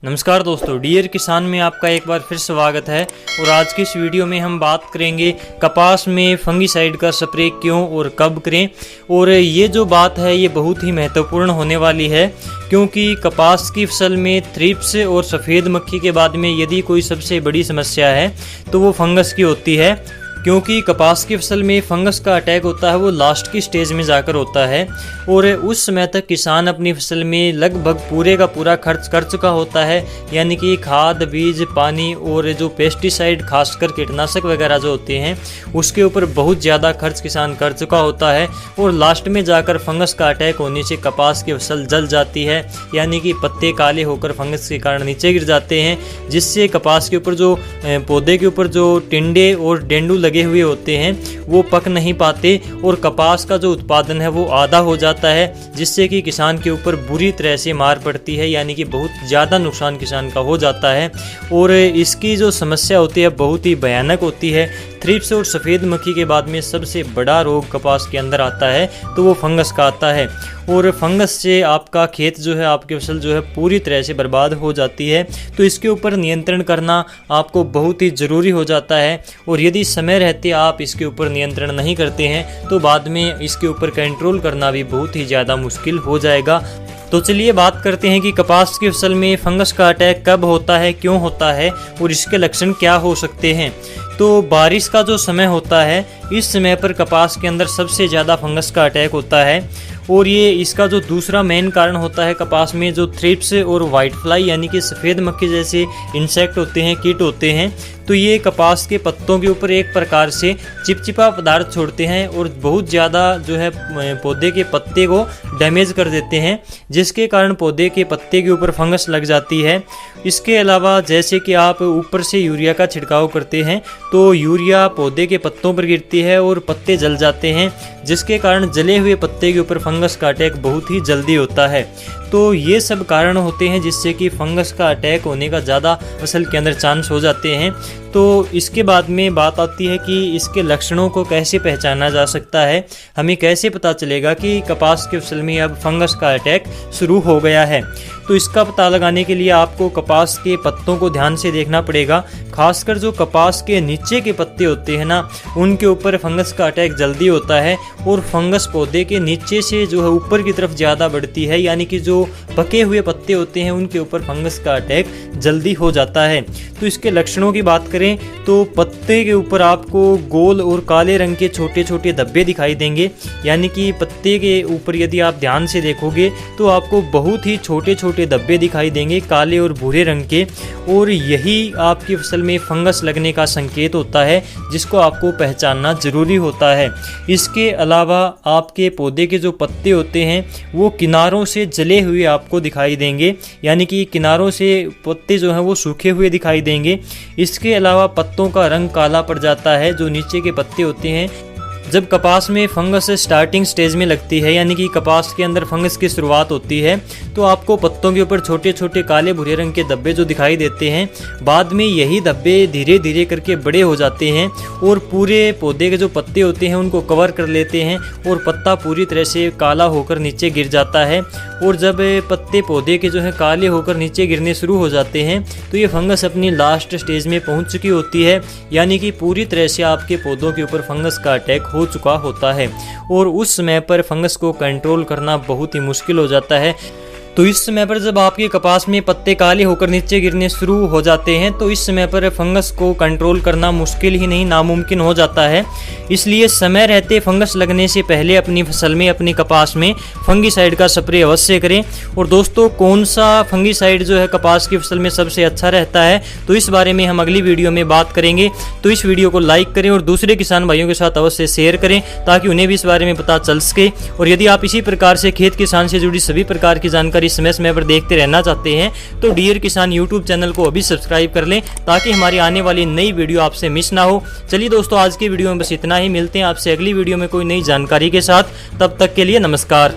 नमस्कार दोस्तों, डियर किसान में आपका एक बार फिर स्वागत है। और आज की इस वीडियो में हम बात करेंगे कपास में फंगीसाइड का स्प्रे क्यों और कब करें। और ये जो बात है ये बहुत ही महत्वपूर्ण होने वाली है, क्योंकि कपास की फसल में थ्रिप्स और सफ़ेद मक्खी के बाद में यदि कोई सबसे बड़ी समस्या है तो वो फंगस की होती है। क्योंकि कपास की फसल में फंगस का अटैक होता है वो लास्ट की स्टेज में जाकर होता है, और उस समय तक किसान अपनी फसल में लगभग पूरे का पूरा खर्च कर चुका होता है, यानी कि खाद, बीज, पानी और जो पेस्टिसाइड खासकर कीटनाशक वगैरह जो होते हैं उसके ऊपर बहुत ज़्यादा खर्च किसान कर चुका होता है। और लास्ट में जाकर फंगस का अटैक होने से कपास की फसल जल जाती है, यानी कि पत्ते काले होकर फंगस के कारण नीचे गिर जाते हैं, जिससे कपास के ऊपर जो पौधे के ऊपर जो टिंडे और डेंडू लगे हुए होते हैं वो पक नहीं पाते और कपास का जो उत्पादन है वो आधा हो जाता है, जिससे कि किसान के ऊपर बुरी तरह से मार पड़ती है, यानी कि बहुत ज़्यादा नुकसान किसान का हो जाता है। और इसकी जो समस्या होती है बहुत ही भयानक होती है। थ्रिप्स और सफ़ेद मक्खी के बाद में सबसे बड़ा रोग कपास के अंदर आता है तो वो फंगस का आता है, और फंगस से आपका खेत जो है, आपकी फसल जो है पूरी तरह से बर्बाद हो जाती है। तो इसके ऊपर नियंत्रण करना आपको बहुत ही ज़रूरी हो जाता है, और यदि समय रहते आप इसके ऊपर नियंत्रण नहीं करते हैं तो बाद में इसके ऊपर कंट्रोल करना भी बहुत ही ज़्यादा मुश्किल हो जाएगा। तो चलिए बात करते हैं कि कपास की फसल में फंगस का अटैक कब होता है, क्यों होता है और इसके लक्षण क्या हो सकते हैं। तो बारिश का जो समय होता है इस समय पर कपास के अंदर सबसे ज़्यादा फंगस का अटैक होता है, और ये इसका जो दूसरा मेन कारण होता है कपास में जो थ्रिप्स और वाइट फ्लाई यानी कि सफ़ेद मक्खी जैसे इंसेक्ट होते हैं, कीट होते हैं, तो ये कपास के पत्तों के ऊपर एक प्रकार से चिपचिपा पदार्थ छोड़ते हैं और बहुत ज़्यादा जो है पौधे के पत्ते को डैमेज कर देते हैं, जिसके कारण पौधे के पत्ते के ऊपर फंगस लग जाती है। इसके अलावा जैसे कि आप ऊपर से यूरिया का छिड़काव करते हैं तो यूरिया पौधे के पत्तों पर गिरती है और पत्ते जल जाते हैं, जिसके कारण जले हुए पत्ते के ऊपर फंगस का अटैक बहुत ही जल्दी होता है। तो ये सब कारण होते हैं जिससे कि फंगस का अटैक होने का ज़्यादा फसल के अंदर चांस हो जाते हैं। तो इसके बाद में बात आती है कि इसके लक्षणों को कैसे पहचाना जा सकता है, हमें कैसे पता चलेगा कि कपास की फसल में अब फंगस का अटैक शुरू हो गया है। तो इसका पता लगाने के लिए आपको कपास के पत्तों को ध्यान से देखना पड़ेगा, खासकर जो कपास के नीचे के पत्ते होते हैं ना उनके ऊपर फंगस का अटैक जल्दी होता है, और फंगस पौधे के नीचे से जो है ऊपर की तरफ ज़्यादा बढ़ती है, यानी कि जो पके हुए पत्ते होते हैं उनके ऊपर फंगस का अटैक जल्दी हो जाता है। तो इसके लक्षणों की बात करें तो पत्ते के ऊपर आपको गोल और काले रंग के छोटे छोटे धब्बे दिखाई देंगे, यानी कि पत्ते के ऊपर यदि आप ध्यान से देखोगे तो आपको बहुत ही छोटे छोटे धब्बे दिखाई देंगे काले और भूरे रंग के, और यही आपकी फसल में फंगस लगने का संकेत होता है जिसको आपको पहचानना जरूरी होता है। इसके अलावा आपके पौधे के जो पत्ते होते हैं वो किनारों से जले हुए आपको दिखाई देंगे, यानी कि किनारों से पत्ते जो हैं वो सूखे हुए दिखाई देंगे। इसके अलावा पत्तों का रंग काला पड़ जाता है, जो नीचे के पत्ते होते हैं। जब कपास में फंगस स्टार्टिंग स्टेज में लगती है, यानी कि कपास के अंदर फंगस की शुरुआत होती है, तो आपको पत्तों के ऊपर छोटे छोटे काले भूरे रंग के धब्बे जो दिखाई देते हैं, बाद में यही धब्बे धीरे धीरे करके बड़े हो जाते हैं और पूरे पौधे के जो पत्ते होते हैं उनको कवर कर लेते हैं, और पत्ता पूरी तरह से काला होकर नीचे गिर जाता है। और जब पत्ते पौधे के जो है काले होकर नीचे गिरने शुरू हो जाते हैं तो ये फंगस अपनी लास्ट स्टेज में पहुंच चुकी होती है, यानी कि पूरी तरह से आपके पौधों के ऊपर फंगस का अटैक हो चुका होता है, और उस समय पर फंगस को कंट्रोल करना बहुत ही मुश्किल हो जाता है। तो इस समय पर जब आपके कपास में पत्ते काले होकर नीचे गिरने शुरू हो जाते हैं तो इस समय पर फंगस को कंट्रोल करना मुश्किल ही नहीं नामुमकिन हो जाता है। इसलिए समय रहते फंगस लगने से पहले अपनी फसल में, अपनी कपास में फंगीसाइड का स्प्रे अवश्य करें। और दोस्तों, कौन सा फंगीसाइड जो है कपास की फसल में सबसे अच्छा रहता है तो इस बारे में हम अगली वीडियो में बात करेंगे। तो इस वीडियो को लाइक करें और दूसरे किसान भाइयों के साथ अवश्य शेयर करें ताकि उन्हें भी इस बारे में पता चल सके। और यदि आप इसी प्रकार से खेत किसान से जुड़ी सभी प्रकार की जानकारी समय पर देखते रहना चाहते हैं तो डियर किसान यूट्यूब चैनल को अभी सब्सक्राइब कर लें ताकि हमारी आने वाली नई वीडियो आपसे मिस ना हो। चलिए दोस्तों, आज की वीडियो में बस इतना ही। मिलते हैं आपसे अगली वीडियो में कोई नई जानकारी के साथ। तब तक के लिए नमस्कार।